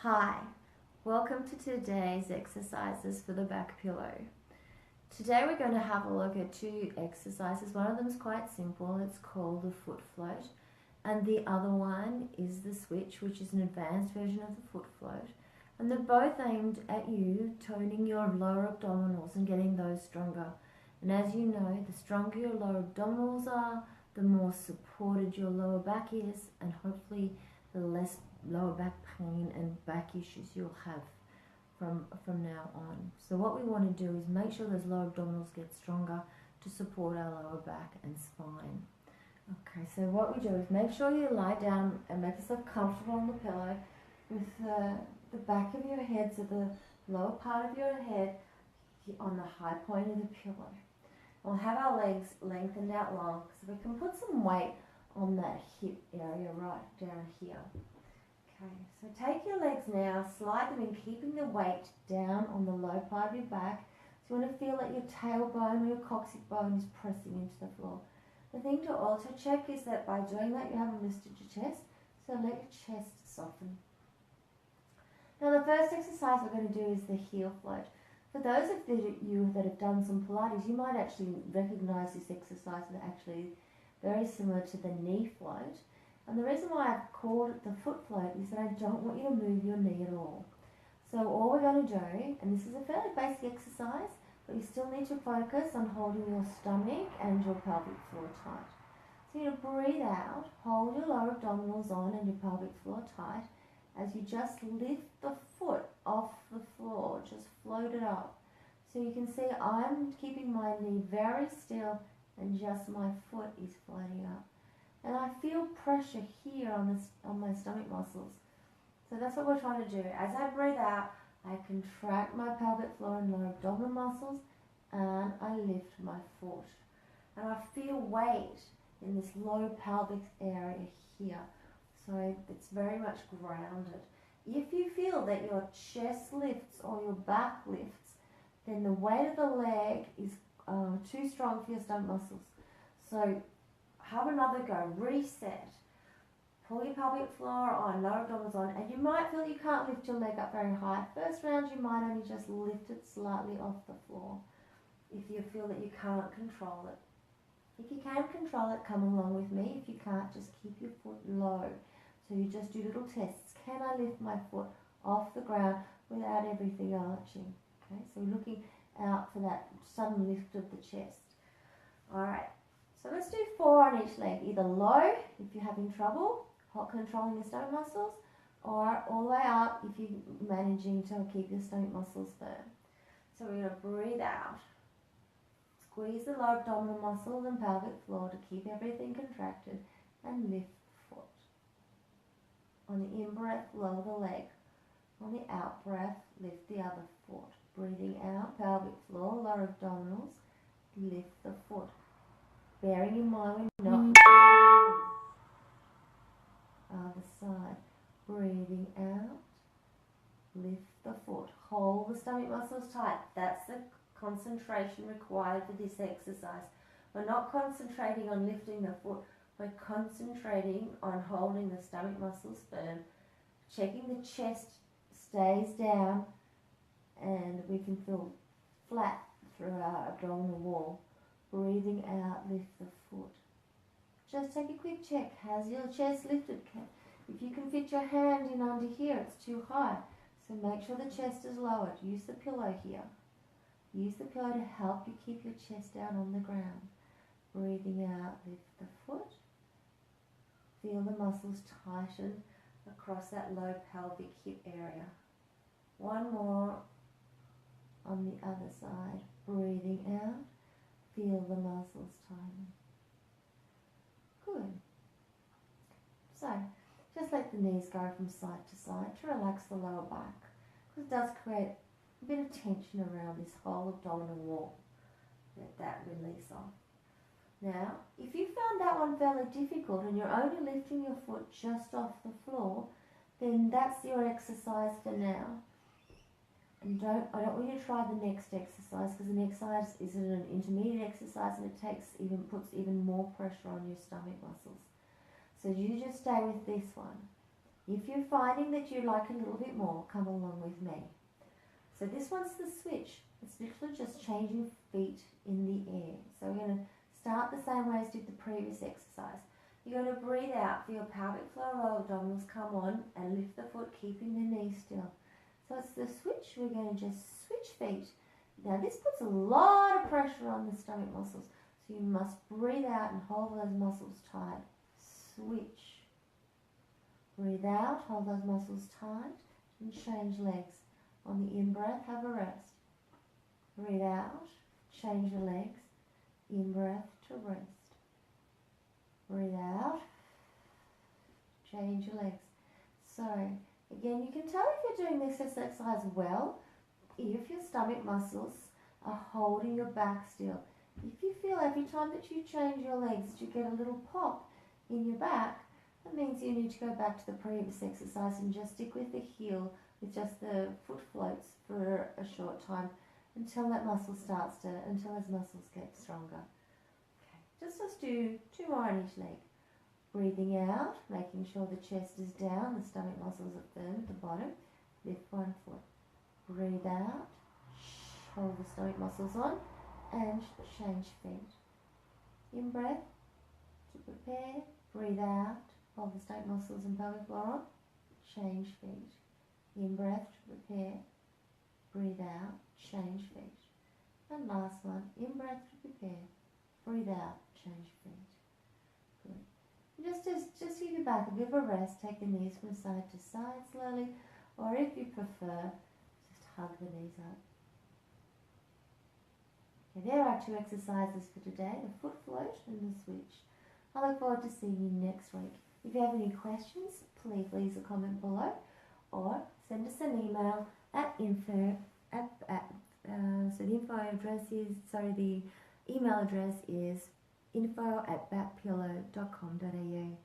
Hi, welcome to today's exercises for the back pillow. Today we're going to have a look at two exercises. One of them is quite simple, it's called the foot float, and the other one is the switch, which is an advanced version of the foot float. And they're both aimed at you toning your lower abdominals and getting those stronger. And as you know, the stronger your lower abdominals are, the more supported your lower back is, and hopefully the less lower back pain and back issues you'll have from now on. So what we want to do is make sure those lower abdominals get stronger to support our lower back and spine. Okay, so what we do is make sure you lie down and make yourself comfortable on the pillow with the back of your head, so the lower part of your head on the high point of the pillow. We'll have our legs lengthened out long so we can put some weight on that hip area right down here. Okay, so take your legs now, slide them in, keeping the weight down on the low part of your back. So you want to feel that your tailbone or your coccyx bone is pressing into the floor. The thing to also check is that by doing that you haven't lifted your chest, so let your chest soften. Now the first exercise we're going to do is the heel float. For those of you that have done some Pilates, you might actually recognise this exercise as actually very similar to the knee float. And the reason why I've called it the foot float is that I don't want you to move your knee at all. So all we're going to do, and this is a fairly basic exercise, but you still need to focus on holding your stomach and your pelvic floor tight. So you're going to breathe out, hold your lower abdominals on and your pelvic floor tight as you just lift the foot off the floor, just float it up. So you can see I'm keeping my knee very still and just my foot is floating up. And I feel pressure here on my stomach muscles. So that's what we're trying to do. As I breathe out, I contract my pelvic floor and lower abdominal muscles and I lift my foot. And I feel weight in this low pelvic area here. So it's very much grounded. If you feel that your chest lifts or your back lifts, then the weight of the leg is too strong for your stomach muscles. So have another go, reset. Pull your pelvic floor on, lower abdominals on, and you might feel you can't lift your leg up very high. First round you might only just lift it slightly off the floor if you feel that you can't control it. If you can control it, come along with me. If you can't, just keep your foot low. So you just do little tests. Can I lift my foot off the ground without everything arching? Okay, so we're looking out for that sudden lift of the chest. Alright, so let's do 4 on each leg. Either low if you're having trouble controlling your stomach muscles, or all the way up if you're managing to keep your stomach muscles firm. So we're going to breathe out. Squeeze the lower abdominal muscles and pelvic floor to keep everything contracted and lift the foot. On the in-breath, lower the leg. On the out-breath, lift the other foot. Breathing out, pelvic floor, lower abdominals, lift the foot. Bearing in mind we're not other side. Breathing out, lift the foot. Hold the stomach muscles tight. That's the concentration required for this exercise. We're not concentrating on lifting the foot. We're concentrating on holding the stomach muscles firm, checking the chest stays down, and we can feel flat through our abdominal wall. Breathing out, lift the foot. Just take a quick check. Has your chest lifted? If you can fit your hand in under here, it's too high. So make sure the chest is lowered. Use the pillow here. Use the pillow to help you keep your chest down on the ground. Breathing out, lift the foot. Feel the muscles tighten across that low pelvic hip area. One more on the other side. Breathing out. Feel the muscles tighten. Good. So, just let the knees go from side to side to relax the lower back, because it does create a bit of tension around this whole abdominal wall. Let that release off. Now, if you found that one fairly difficult and you're only lifting your foot just off the floor, then that's your exercise for now. And I don't want you to try the next exercise, because the next exercise is an intermediate exercise and it puts even more pressure on your stomach muscles. So you just stay with this one. If you're finding that you like a little bit more, come along with me. So this one's the switch. It's literally just changing feet in the air. So we're going to start the same way as did the previous exercise. You're going to breathe out, feel pelvic floor or abdominals come on and lift the foot, keeping the knee still. So it's the switch. We're going to just switch feet. Now this puts a lot of pressure on the stomach muscles. So you must breathe out and hold those muscles tight. Switch. Breathe out, hold those muscles tight and change legs. On the in-breath, have a rest. Breathe out, change your legs. In-breath to rest. Breathe out, change your legs. So, again, you can tell if you're doing this exercise well if your stomach muscles are holding your back still. If you feel every time that you change your legs that you get a little pop in your back, that means you need to go back to the previous exercise and just stick with the heel with just the foot floats for a short time until that muscle until those muscles get stronger. Okay, just let's do 2 more on each leg. Breathing out, making sure the chest is down, the stomach muscles are firm at the bottom. Lift one foot. Breathe out, hold the stomach muscles on and change feet. In breath to prepare, breathe out, hold the stomach muscles and pelvic floor on, change feet. In breath to prepare, breathe out, change feet. And last one, in breath to prepare, breathe out, change feet. Good. Just give your back a bit of a rest, take the knees from side to side slowly, or if you prefer, just hug the knees up. Okay, there are 2 exercises for today, the foot float and the switch. I look forward to seeing you next week. If you have any questions, please leave a comment below or send us an email at info the email address is info@BACpillow.com.au.